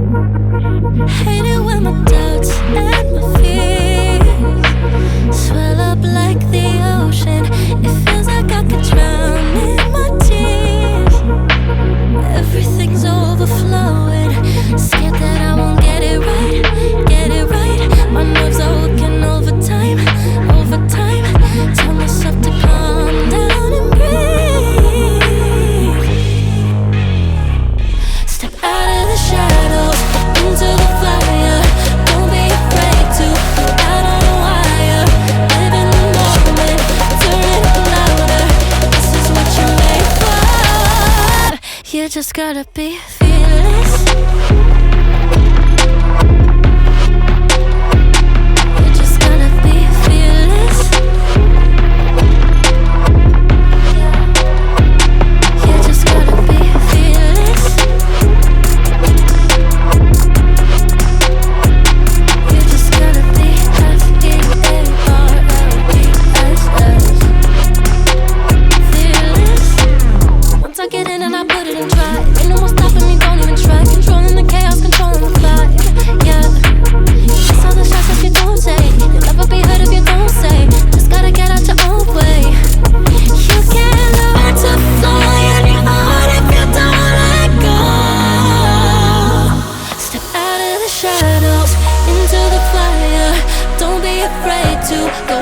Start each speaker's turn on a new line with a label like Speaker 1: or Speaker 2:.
Speaker 1: Hate it when my doubts and my fears swell up like the ocean. It feels like I could drown in my tears. Everything's overflowing. Scared that I won't get it right, get it right. My nerves are working overtime, overtime. Tell myself to calm down and breathe. Step out of the shadows into the fire. Don't be afraid to go out on a wire. Live in the moment, turn it louder. This is what you're made for. You just gotta be fearless. You just gotta be fearless. You just gotta be fearless. You just gotta be F-E-A-R-L-E-S-S. Fearless. Once I get in and I put it in drive, ain't no more stopping me, don't even try. Controlling the chaos, controlling the vibe. Yeah. That's all the shots that you don't take. You'll never be heard if you don't say. Just gotta get out your own way. You can't learn to fly anymore if you don't let go. Step out of the shadows into the fire. Don't be afraid to go